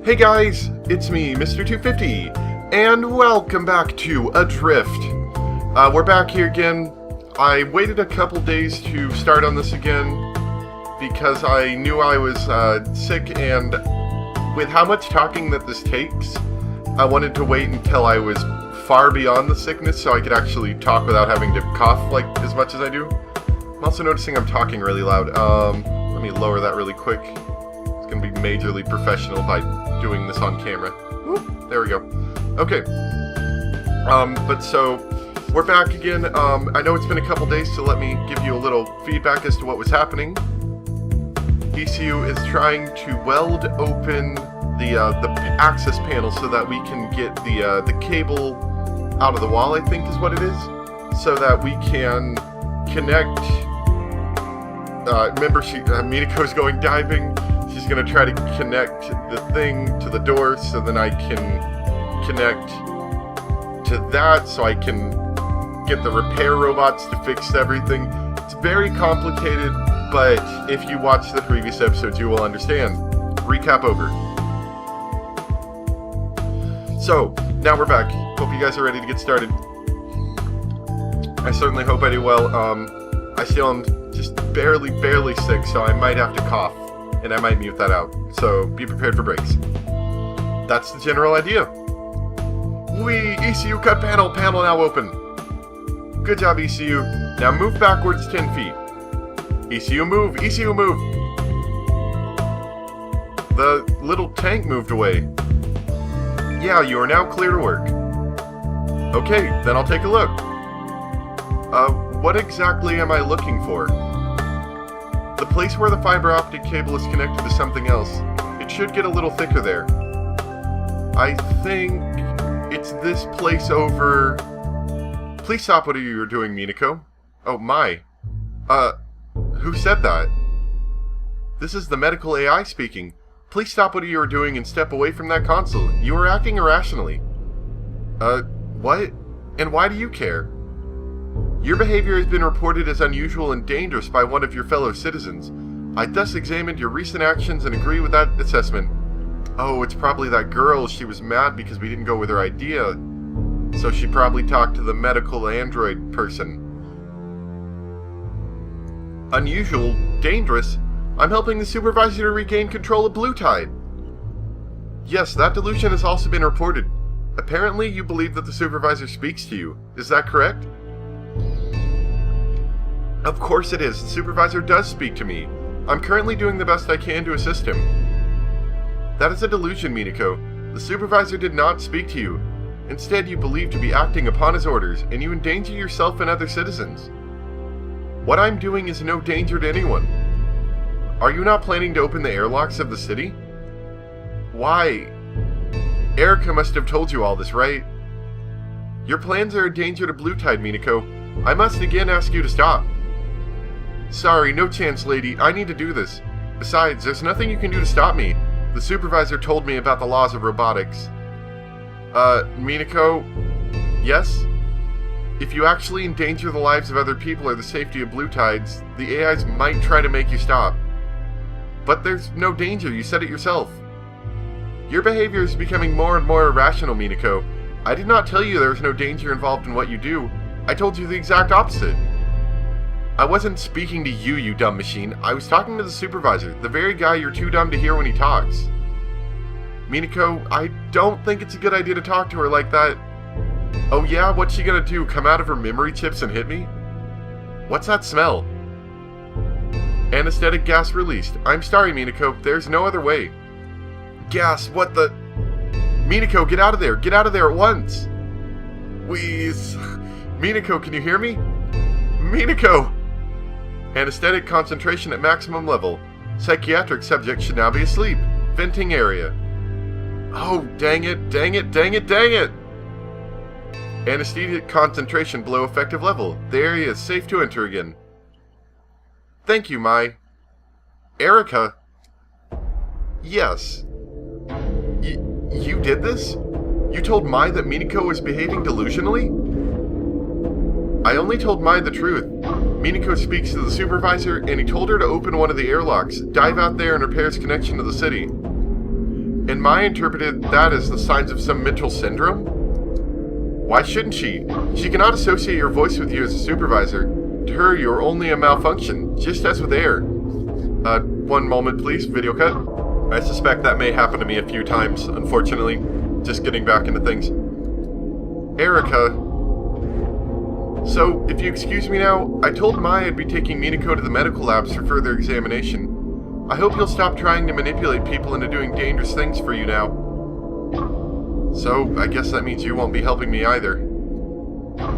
Hey guys, it's me, Mr. 250, and welcome back to Adrift. We're back here again. I waited a couple days to start on this again because I knew I was sick, and with how much talking that this takes, I wanted to wait until I was far beyond the sickness so I could actually talk without having to cough like as much as I do. I'm also noticing I'm talking really loud. Let me lower that really quick. It's going to be majorly professional by doing this on camera. Whoop, there we go. Okay. But so, we're back again. I know it's been a couple days, so let me give you a little feedback as to what was happening. ECU is trying to weld open the access panel so that we can get the cable out of the wall, I think is what it is, so that we can connect. Remember, Minako's going diving. She's going to try to connect the thing to the door so then I can connect to that so I can get the repair robots to fix everything. It's very complicated, but if you watch the previous episodes, you will understand. Recap over. So, now we're back. Hope you guys are ready to get started. I certainly hope I do well. I still am just barely sick, so I might have to cough, and I might mute that out. So, be prepared for breaks. That's the general idea. Whee! ECU cut panel now open. Good job, ECU. Now move backwards 10 feet. ECU move! ECU move! The little tank moved away. Yeah, you are now clear to work. Okay, then I'll take a look. What exactly am I looking for? The place where the fiber optic cable is connected to something else. It should get a little thicker there. I think it's this place over... Please stop what you're doing, Minako. Oh my. Who said that? This is the medical AI speaking. Please stop what you are doing and step away from that console. You are acting irrationally. What? And why do you care? Your behavior has been reported as unusual and dangerous by one of your fellow citizens. I thus examined your recent actions and agree with that assessment. Oh, it's probably that girl. She was mad because we didn't go with her idea. So she probably talked to the medical android person. Unusual? Dangerous? I'm helping the supervisor to regain control of Blue Tide. Yes, that delusion has also been reported. Apparently, you believe that the supervisor speaks to you. Is that correct? Of course it is. The supervisor does speak to me. I'm currently doing the best I can to assist him. That is a delusion, Minako. The supervisor did not speak to you. Instead, you believe to be acting upon his orders, and you endanger yourself and other citizens. What I'm doing is no danger to anyone. Are you not planning to open the airlocks of the city? Why? Erica must have told you all this, right? Your plans are a danger to Blue Tide, Minako. I must again ask you to stop. Sorry, no chance, lady. I need to do this. Besides, there's nothing you can do to stop me. The supervisor told me about the laws of robotics. Minako? Yes? If you actually endanger the lives of other people or the safety of Blue Tides, the AIs might try to make you stop. But there's no danger, you said it yourself. Your behavior is becoming more and more irrational, Minako. I did not tell you there was no danger involved in what you do. I told you the exact opposite. I wasn't speaking to you, you dumb machine. I was talking to the supervisor, the very guy you're too dumb to hear when he talks. Minako, I don't think it's a good idea to talk to her like that. Oh yeah? What's she gonna do? Come out of her memory chips and hit me? What's that smell? Anesthetic gas released. I'm sorry, Minako. There's no other way. Gas? What the... Minako, get out of there! Get out of there at once! Wheeze... Minako, can you hear me? Minako! Anesthetic concentration at maximum level. Psychiatric subject should now be asleep. Venting area. Oh, dang it, dang it, dang it, dang it! Anesthetic concentration below effective level. The area is safe to enter again. Thank you, Mai. Erica? Yes. You did this? You told Mai that Minako was behaving delusionally? I only told Mai the truth. Minako speaks to the supervisor, and he told her to open one of the airlocks, dive out there and repair its connection to the city. And and Maya interpreted that as the signs of some mental syndrome? Why shouldn't she? She cannot associate your voice with you as a supervisor. To her, you're only a malfunction, just as with air. One moment please, video cut. I suspect that may happen to me a few times, unfortunately. Just getting back into things. Erica. So, if you excuse me now, I told Maya I'd be taking Minako to the medical labs for further examination. I hope you'll stop trying to manipulate people into doing dangerous things for you now. So, I guess that means you won't be helping me either.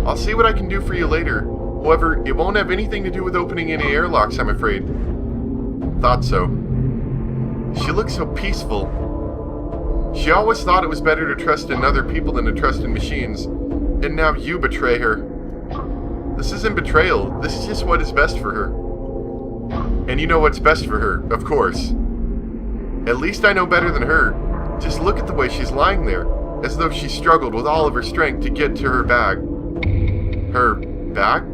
I'll see what I can do for you later. However, it won't have anything to do with opening any airlocks, I'm afraid. Thought so. She looks so peaceful. She always thought it was better to trust in other people than to trust in machines. And now you betray her. This isn't betrayal, this is just what is best for her. And you know what's best for her, of course. At least I know better than her. Just look at the way she's lying there, as though she struggled with all of her strength to get to her bag. Her bag?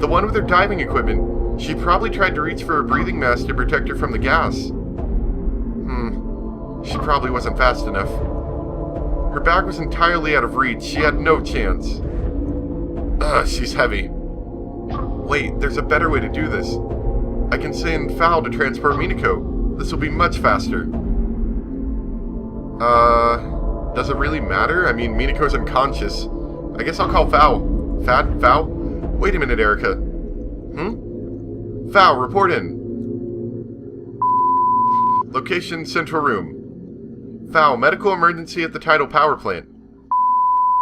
The one with her diving equipment. She probably tried to reach for a breathing mask to protect her from the gas. She probably wasn't fast enough. Her bag was entirely out of reach. She had no chance. She's heavy. Wait, there's a better way to do this. I can send Foul to transport Minako. This will be much faster. Does it really matter? I mean, Minako's unconscious. I guess I'll call Foul. Foul? Wait a minute, Erica. Foul, report in. Location, central room. Foul, medical emergency at the tidal power plant.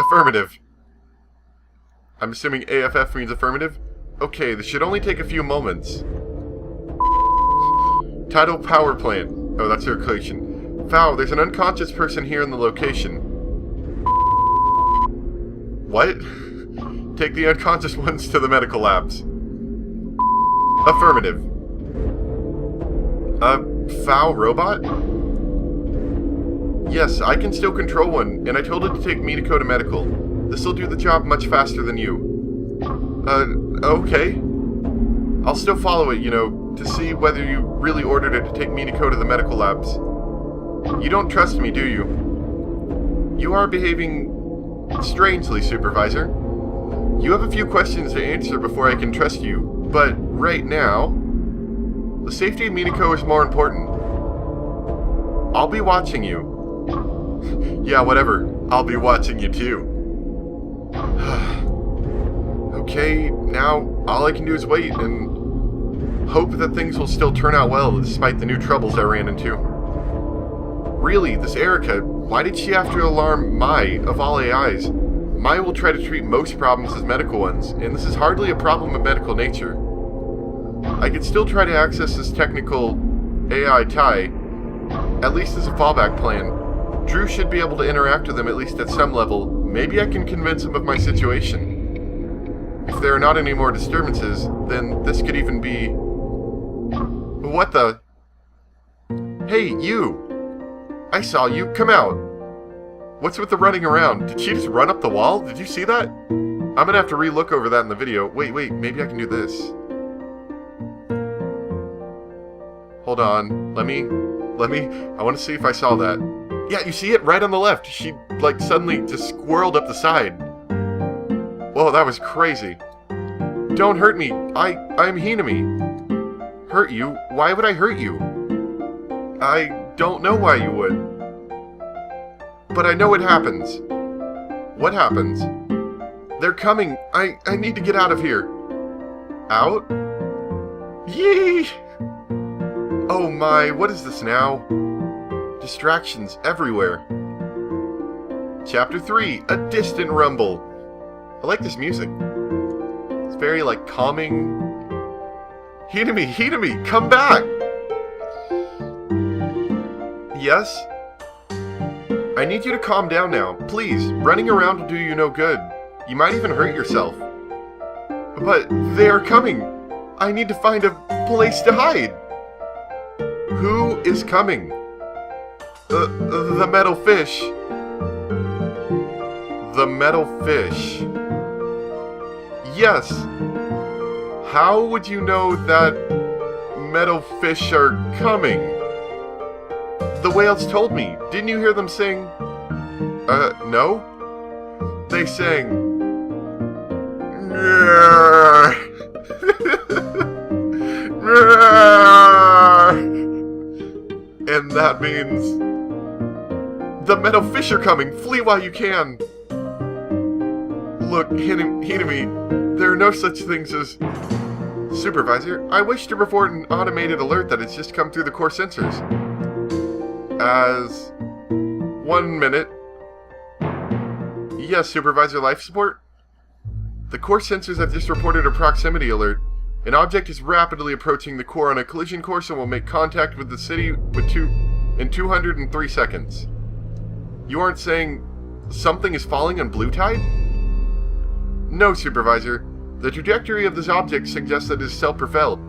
Affirmative. I'm assuming AFF means affirmative? Okay, this should only take a few moments. Tidal power plant. Oh, that's your location. Foul, there's an unconscious person here in the location. What? Take the unconscious ones to the medical labs. Affirmative. Foul robot? Yes, I can still control one, and I told it to take Minako to medical. This'll do the job much faster than you. Okay. I'll still follow it, to see whether you really ordered it to take Minako to the medical labs. You don't trust me, do you? You are behaving strangely, Supervisor. You have a few questions to answer before I can trust you, but right now, the safety of Minako is more important. I'll be watching you. Yeah, whatever. I'll be watching you too. Okay, now all I can do is wait and hope that things will still turn out well despite the new troubles I ran into. Really, this Erica, why did she have to alarm Mai of all AIs? Mai will try to treat most problems as medical ones, and this is hardly a problem of medical nature. I could still try to access this technical AI tie, at least as a fallback plan. Drew should be able to interact with them at least at some level. Maybe I can convince him of my situation. If there are not any more disturbances, then this could even be... What the... Hey, you! I saw you. Come out. What's with the running around? Did she just run up the wall? Did you see that? I'm gonna have to re-look over that in the video. Wait, maybe I can do this. Hold on. Let me... I want to see if I saw that. Yeah, you see it? Right on the left. She, suddenly just squirreled up the side. Whoa, that was crazy. Don't hurt me. I'm Hinami. Hurt you? Why would I hurt you? I don't know why you would. But I know it happens. What happens? They're coming. I need to get out of here. Out? Yee! Oh my, what is this now? Distractions everywhere. Chapter 3, A Distant Rumble. I like this music. It's very, calming. Hinami, come back! Yes? I need you to calm down now. Please, running around will do you no good. You might even hurt yourself. But they are coming. I need to find a place to hide. Who is coming? The metal fish. The metal fish. Yes. How would you know that metal fish are coming? The whales told me. Didn't you hear them sing? No? They sang... And that means... The meadow fish are coming! Flee while you can! Look, Hinami, there are no such things as... Supervisor, I wish to report an automated alert that has just come through the core sensors. As... 1 minute. Yes, Supervisor Life Support? The core sensors have just reported a proximity alert. An object is rapidly approaching the core on a collision course and will make contact with the city in 203 seconds. You aren't saying something is falling on blue tide? No, Supervisor. The trajectory of this object suggests that it is self-propelled.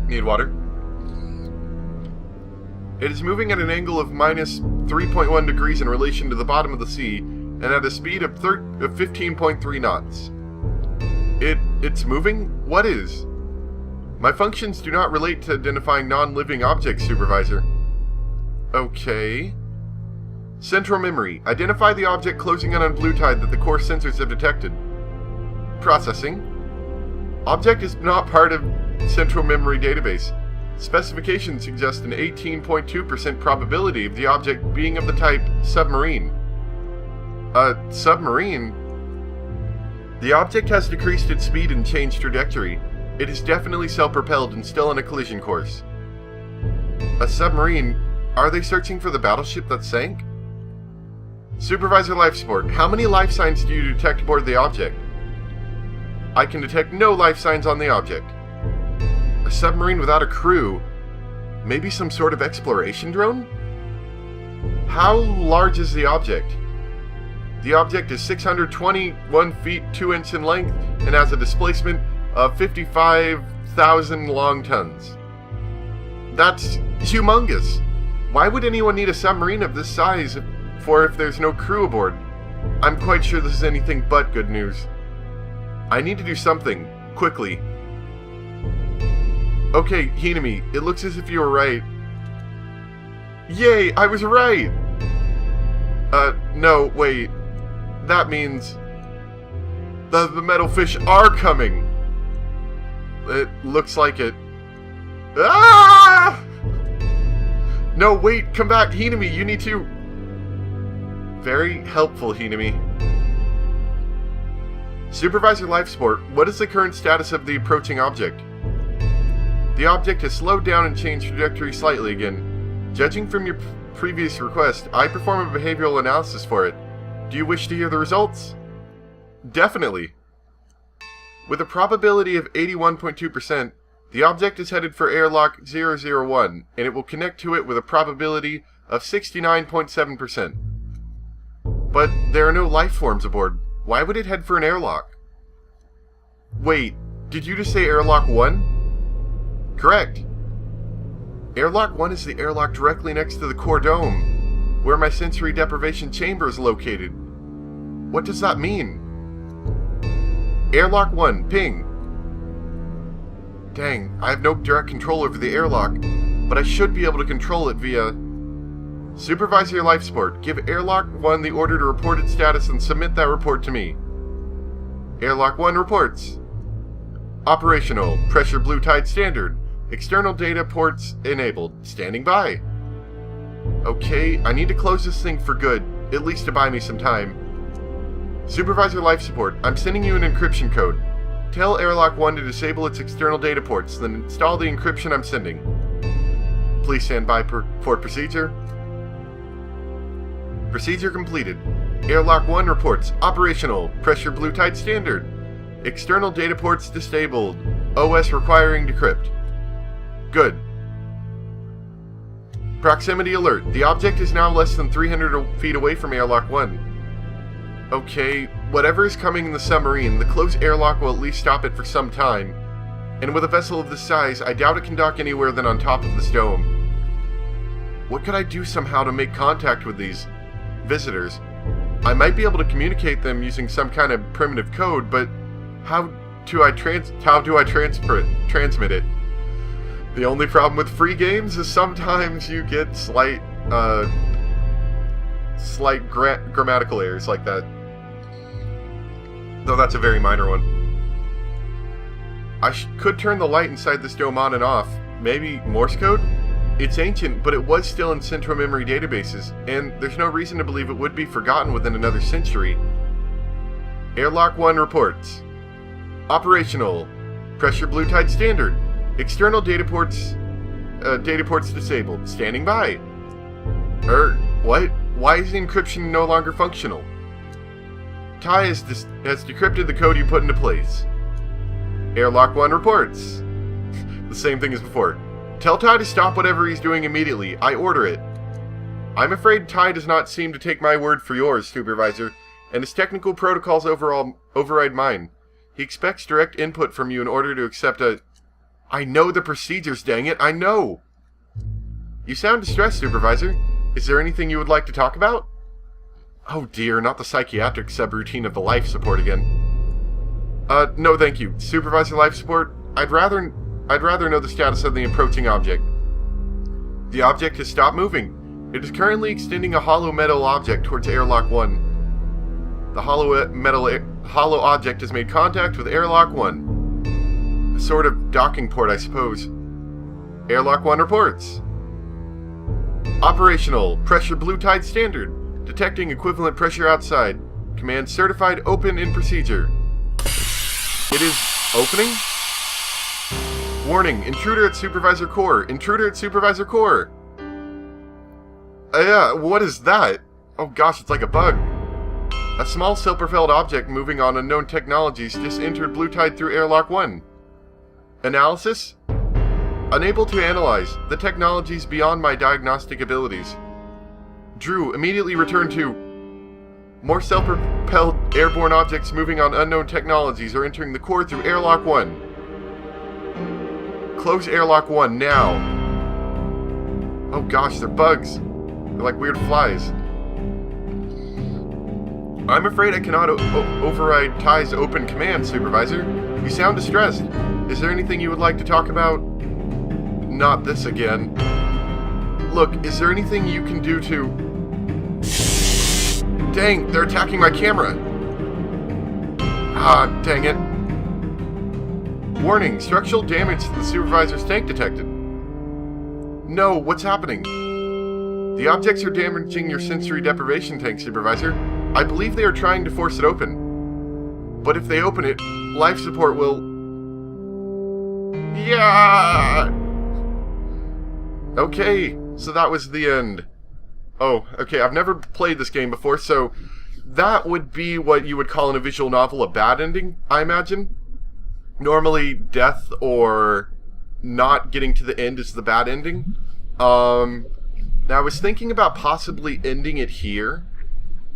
Need water? It is moving at an angle of minus 3.1 degrees in relation to the bottom of the sea, and at a speed of 15.3 knots. It's moving? What is? My functions do not relate to identifying non-living objects, Supervisor. Okay. Central memory. Identify the object closing in on blue tide that the core sensors have detected. Processing. Object is not part of central memory database. Specifications suggest an 18.2% probability of the object being of the type submarine. Submarine? The object has decreased its speed and changed trajectory. It is definitely self-propelled and still on a collision course. A submarine? Are they searching for the battleship that sank? Supervisor Life Support, how many life signs do you detect aboard the object? I can detect no life signs on the object. A submarine without a crew? Maybe some sort of exploration drone? How large is the object? The object is 621 feet 2 inches in length and has a displacement of 55,000 long tons. That's humongous. Why would anyone need a submarine of this size if there's no crew aboard? I'm quite sure this is anything but good news. I need to do something, quickly. Okay, Hinami, it looks as if you were right. Yay, I was right! No, wait. That means... The metal fish are coming! It looks like it. Ah! No, wait, come back, Hinami, you need to... Very helpful, Hinami. Supervisor Life Support, what is the current status of the approaching object? The object has slowed down and changed trajectory slightly again. Judging from your previous request, I perform a behavioral analysis for it. Do you wish to hear the results? Definitely. With a probability of 81.2%, the object is headed for airlock 001, and it will connect to it with a probability of 69.7%. But there are no life forms aboard. Why would it head for an airlock? Wait, did you just say airlock 1? Correct. Airlock 1 is the airlock directly next to the core dome, where my sensory deprivation chamber is located. What does that mean? Airlock 1, ping. Dang, I have no direct control over the airlock, but I should be able to control it via... Supervisor Life Support, give Airlock 1 the order to report its status and submit that report to me. Airlock 1 reports. Operational, pressure blue tide standard. External data ports enabled. Standing by. Okay, I need to close this thing for good, at least to buy me some time. Supervisor Life Support, I'm sending you an encryption code. Tell Airlock 1 to disable its external data ports, then install the encryption I'm sending. Please stand by for procedure. Procedure completed. Airlock 1 reports operational, pressure blue tide standard. External data ports disabled. OS requiring decrypt. Good. Proximity alert. The object is now less than 300 feet away from Airlock 1. Okay, whatever is coming in the submarine, the closed airlock will at least stop it for some time. And with a vessel of this size, I doubt it can dock anywhere than on top of this dome. What could I do somehow to make contact with these visitors? I might be able to communicate them using some kind of primitive code, but how do I transmit it? The only problem with free games is sometimes you get slight grammatical errors like that. Though that's a very minor one. I could turn the light inside this dome on and off. Maybe Morse code? It's ancient, but it was still in central memory databases, and there's no reason to believe it would be forgotten within another century. Airlock 1 reports. Operational. Pressure blue tide standard. External data ports disabled. Standing by. What? Why is the encryption no longer functional? Ty has decrypted the code you put into place. Airlock 1 reports. The same thing as before. Tell Ty to stop whatever he's doing immediately. I order it. I'm afraid Ty does not seem to take my word for yours, Supervisor, and his technical protocols override mine. He expects direct input from you in order to accept a... I know the procedures, dang it, I know! You sound distressed, Supervisor. Is there anything you would like to talk about? Oh dear, not the psychiatric subroutine of the life support again. No thank you. Supervisor Life Support, I'd rather know the status of the approaching object. The object has stopped moving. It is currently extending a hollow metal object towards Airlock 1. The hollow object has made contact with Airlock 1. A sort of docking port, I suppose. Airlock 1 reports. Operational. Pressure blue tide standard. Detecting equivalent pressure outside. Command certified open in procedure. It is opening? Warning, intruder at Supervisor Core. Intruder at Supervisor Core. Yeah, what is that? Oh gosh, it's like a bug. A small self-propelled object moving on unknown technologies just entered blue tide through Airlock 1. Analysis? Unable to analyze. The technology's beyond my diagnostic abilities. Drew, immediately return to... More self-propelled airborne objects moving on unknown technologies are entering the core through Airlock 1. Close Airlock 1 now. Oh gosh, they're bugs. They're like weird flies. I'm afraid I cannot override Ty's open command, Supervisor. You sound distressed. Is there anything you would like to talk about? Not this again. Look, is there anything you can do to... Dang, they're attacking my camera. Ah, dang it. Warning, structural damage to the Supervisor's tank detected. No, what's happening? The objects are damaging your sensory deprivation tank, Supervisor. I believe they are trying to force it open. But if they open it, life support will... Yeah! Okay, so that was the end. Oh, okay, I've never played this game before, so that would be what you would call in a visual novel a bad ending, I imagine. Normally, death or not getting to the end is the bad ending. Now, I was thinking about possibly ending it here,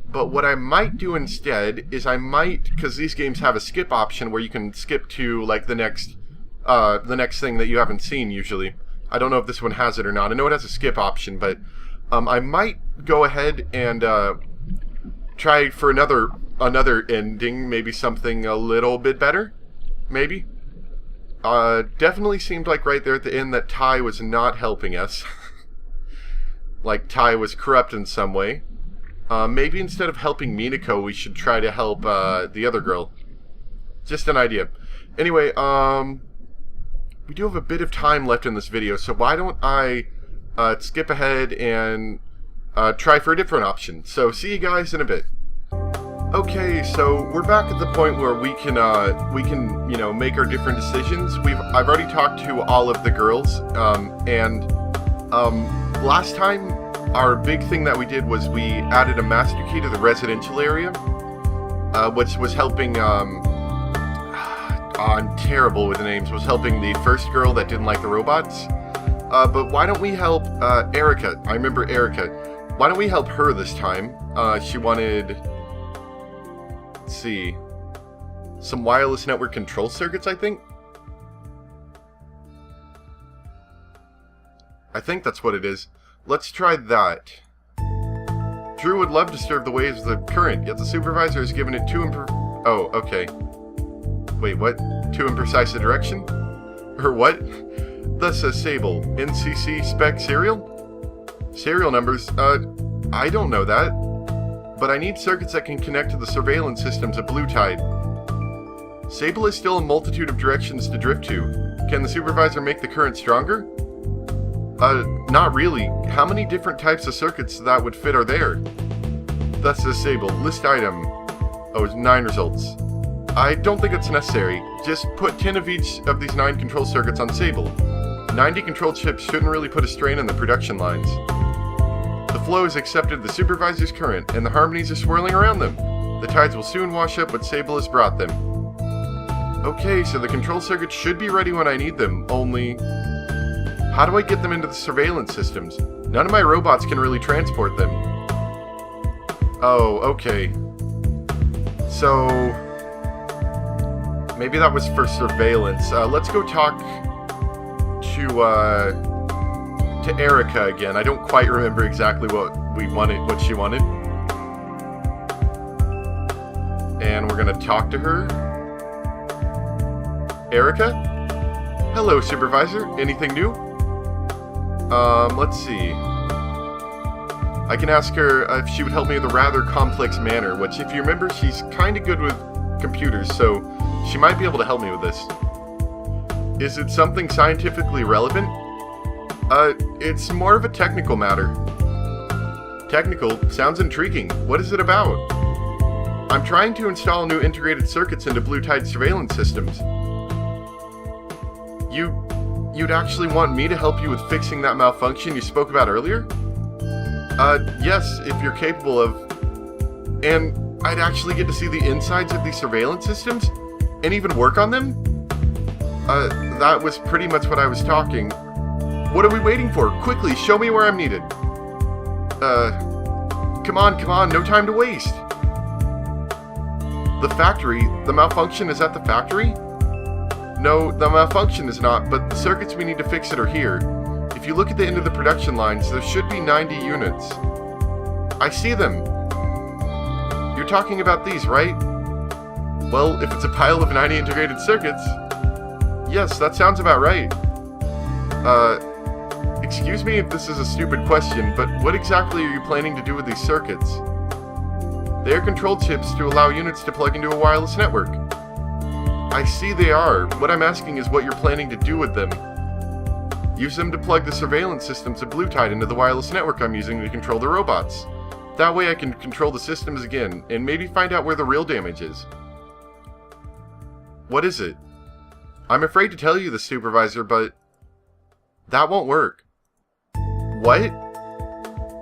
but what I might do instead is I might, because these games have a skip option where you can skip to, like, the next thing that you haven't seen, usually. I don't know if this one has it or not. I know it has a skip option, but... I might go ahead and try for another ending, maybe something a little bit better, maybe. Definitely seemed like right there at the end that Ty was not helping us. Like Ty was corrupt in some way. Maybe instead of helping Minako, we should try to help the other girl. Just an idea. Anyway, we do have a bit of time left in this video, so why don't I... skip ahead and try for a different option. So, see you guys in a bit. Okay, so we're back at the point where we can you know, make our different decisions. I've already talked to all of the girls, and last time our big thing that we did was we added a master key to the residential area, which was helping. I'm terrible with the names. Was helping the first girl that didn't like the robots. But why don't we help Erica? I remember Erica. Why don't we help her this time? She wanted... Let's see. Some wireless network control circuits, I think? I think that's what it is. Let's try that. Drew would love to serve the waves of the current, yet the supervisor has given it too Oh, okay. Wait, what? Too imprecise a direction? Or what? Thus says Sable. NCC spec serial? Serial numbers? I don't know that. But I need circuits that can connect to the surveillance systems at Blue Tide. Sable is still a multitude of directions to drift to. Can the supervisor make the current stronger? Not really. How many different types of circuits that would fit are there? Thus says Sable. List item. Oh, it's 9 results. I don't think it's necessary. Just put 10 of each of these 9 control circuits on Sable. 90 control chips shouldn't really put a strain on the production lines. The flow has accepted the supervisor's current, and the harmonies are swirling around them. The tides will soon wash up what Sable has brought them. Okay, so the control circuits should be ready when I need them, only... how do I get them into the surveillance systems? None of my robots can really transport them. Oh, okay. So... maybe that was for surveillance. Let's go talk to Erica again. I don't quite remember exactly what she wanted. And we're gonna talk to her. Erica? Hello, Supervisor. Anything new? Let's see. I can ask her if she would help me with a rather complex manner, which, if you remember, she's kinda good with computers, so she might be able to help me with this. Is it something scientifically relevant? It's more of a technical matter. Technical? Sounds intriguing. What is it about? I'm trying to install new integrated circuits into Blue Tide surveillance systems. You'd actually want me to help you with fixing that malfunction you spoke about earlier? Yes, if you're capable of... and I'd actually get to see the insides of these surveillance systems? And even work on them? That was pretty much what I was talking. What are we waiting for? Quickly, show me where I'm needed. Come on, no time to waste. The factory? The malfunction is at the factory? No, the malfunction is not, but the circuits we need to fix it are here. If you look at the end of the production lines, there should be 90 units. I see them. You're talking about these, right? Well, if it's a pile of 90 integrated circuits... yes, that sounds about right. Excuse me if this is a stupid question, but what exactly are you planning to do with these circuits? They are control chips to allow units to plug into a wireless network. I see they are. What I'm asking is what you're planning to do with them. Use them to plug the surveillance systems of Blue Tide into the wireless network I'm using to control the robots. That way I can control the systems again, and maybe find out where the real damage is. What is it? I'm afraid to tell you this, Supervisor, but... that won't work. What?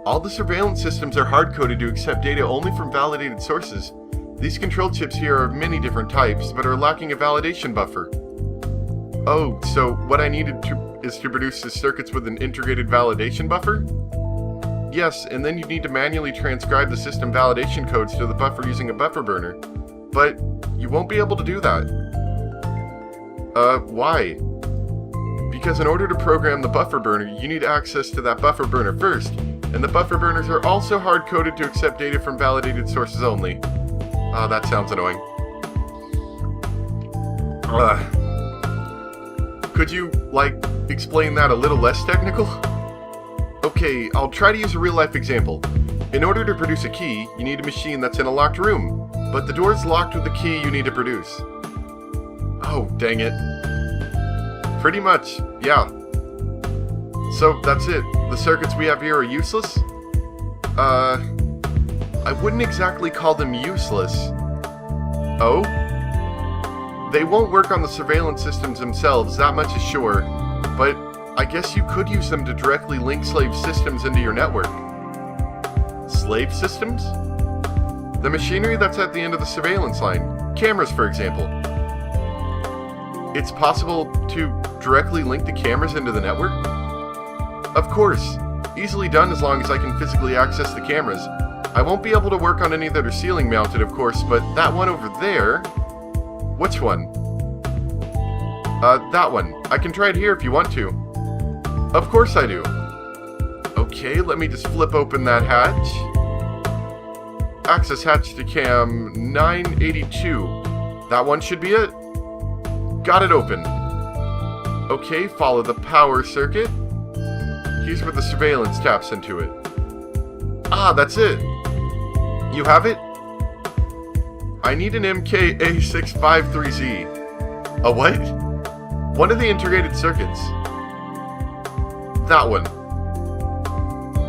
All the surveillance systems are hard-coded to accept data only from validated sources. These control chips here are of many different types, but are lacking a validation buffer. Oh, so what I needed is to produce the circuits with an integrated validation buffer? Yes, and then you need to manually transcribe the system validation codes to the buffer using a buffer burner. But you won't be able to do that. Why? Because in order to program the buffer burner, you need access to that buffer burner first, and the buffer burners are also hard-coded to accept data from validated sources only. That sounds annoying. Could you, explain that a little less technical? Okay, I'll try to use a real-life example. In order to produce a key, you need a machine that's in a locked room, but the door's locked with the key you need to produce. Oh, dang it. Pretty much, yeah. So, that's it. The circuits we have here are useless? I wouldn't exactly call them useless. Oh? They won't work on the surveillance systems themselves, that much is sure, but I guess you could use them to directly link slave systems into your network. Slave systems? The machinery that's at the end of the surveillance line. Cameras, for example. It's possible to directly link the cameras into the network? Of course. Easily done as long as I can physically access the cameras. I won't be able to work on any that are ceiling mounted, of course, but that one over there... Which one? That one. I can try it here if you want to. Of course I do. Okay, let me just flip open that hatch. Access hatch to cam 982. That one should be it. Got it open. Okay, follow the power circuit. Here's where the surveillance taps into it. Ah, that's it. You have it? I need an MKA653Z. A what? One of the integrated circuits. That one.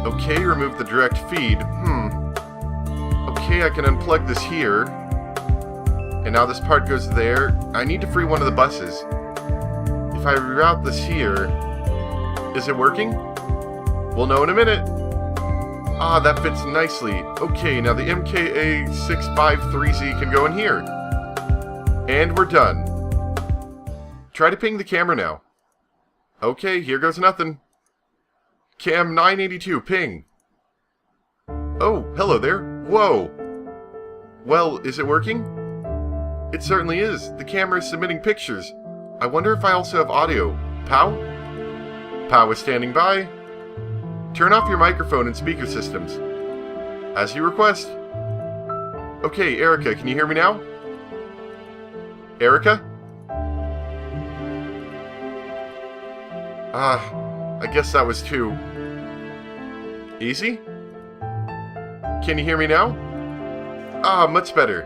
Okay, remove the direct feed. Okay, I can unplug this here. And now this part goes there. I need to free one of the buses. If I reroute this here... Is it working? We'll know in a minute. Ah, that fits nicely. Okay, now the MKA653Z can go in here. And we're done. Try to ping the camera now. Okay, here goes nothing. Cam 982, ping. Oh, hello there. Whoa. Well, is it working? It certainly is. The camera is submitting pictures. I wonder if I also have audio. Pow? Pow is standing by. Turn off your microphone and speaker systems. As you request. Okay, Erica, can you hear me now? Erica? I guess that was too... easy? Can you hear me now? Ah, much better.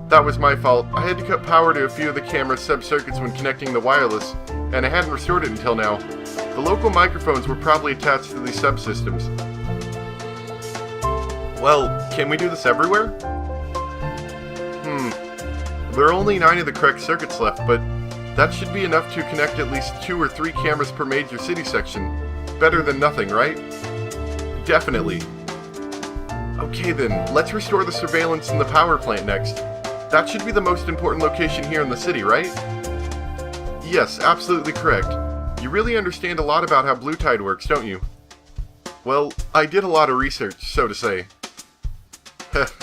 That was my fault. I had to cut power to a few of the camera's sub-circuits when connecting the wireless, and I hadn't restored it until now. The local microphones were probably attached to these subsystems. Well, can we do this everywhere? There are only 9 of the correct circuits left, but that should be enough to connect at least 2 or 3 cameras per major city section. Better than nothing, right? Definitely. Okay then, let's restore the surveillance in the power plant next. That should be the most important location here in the city, right? Yes, absolutely correct. You really understand a lot about how Blue Tide works, don't you? Well, I did a lot of research, so to say.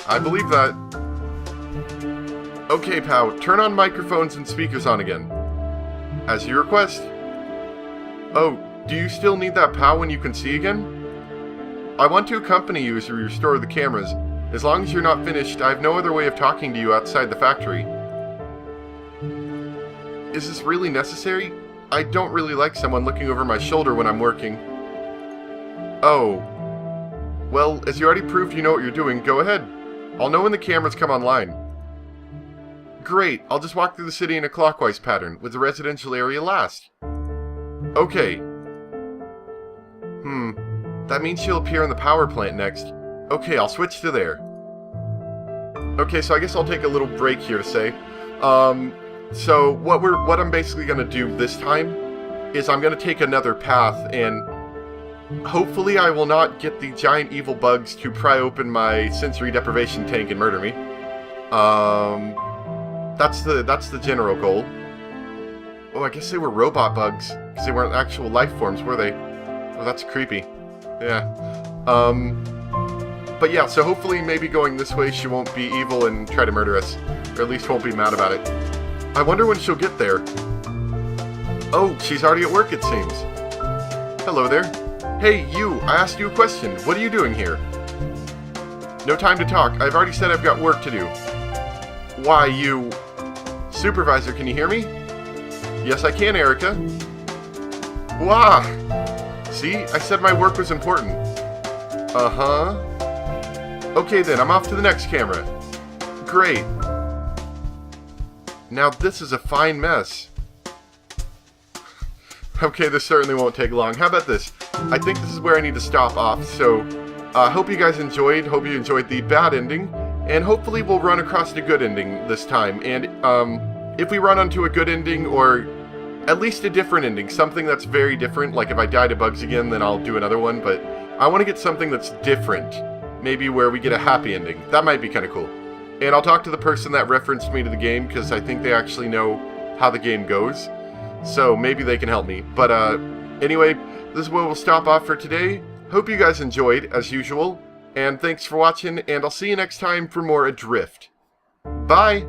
I believe that. Okay, Pow, turn on microphones and speakers on again. As you request. Oh, do you still need that Pow when you can see again? I want to accompany you as you restore the cameras. As long as you're not finished, I have no other way of talking to you outside the factory. Is this really necessary? I don't really like someone looking over my shoulder when I'm working. Oh. Well, as you already proved you know what you're doing, go ahead. I'll know when the cameras come online. Great, I'll just walk through the city in a clockwise pattern, with the residential area last. Okay. That means she'll appear in the power plant next. Okay, I'll switch to there. Okay, so I guess I'll take a little break here to say. So what I'm basically gonna do this time is I'm gonna take another path, and hopefully I will not get the giant evil bugs to pry open my sensory deprivation tank and murder me. That's the general goal. Oh, I guess they were robot bugs, because they weren't actual life forms, were they? Oh, that's creepy. Yeah. But yeah, so hopefully maybe going this way she won't be evil and try to murder us. Or at least won't be mad about it. I wonder when she'll get there. Oh, she's already at work, it seems. Hello there. Hey, you, I asked you a question. What are you doing here? No time to talk. I've already said I've got work to do. Why, you... Supervisor, can you hear me? Yes, I can, Erica. Wah! See, I said my work was important. Uh-huh. Okay then, I'm off to the next camera. Great. Now this is a fine mess. Okay, this certainly won't take long. How about this? I think this is where I need to stop off, so hope you guys enjoyed. Hope you enjoyed the bad ending, and hopefully we'll run across a good ending this time. And if we run onto a good ending, or at least a different ending, something that's very different, like if I die to bugs again, then I'll do another one, but I want to get something that's different. Maybe where we get a happy ending. That might be kind of cool. And I'll talk to the person that referenced me to the game, because I think they actually know how the game goes. So maybe they can help me. But anyway, this is where we'll stop off for today. Hope you guys enjoyed, as usual. And thanks for watching, and I'll see you next time for more Adrift. Bye!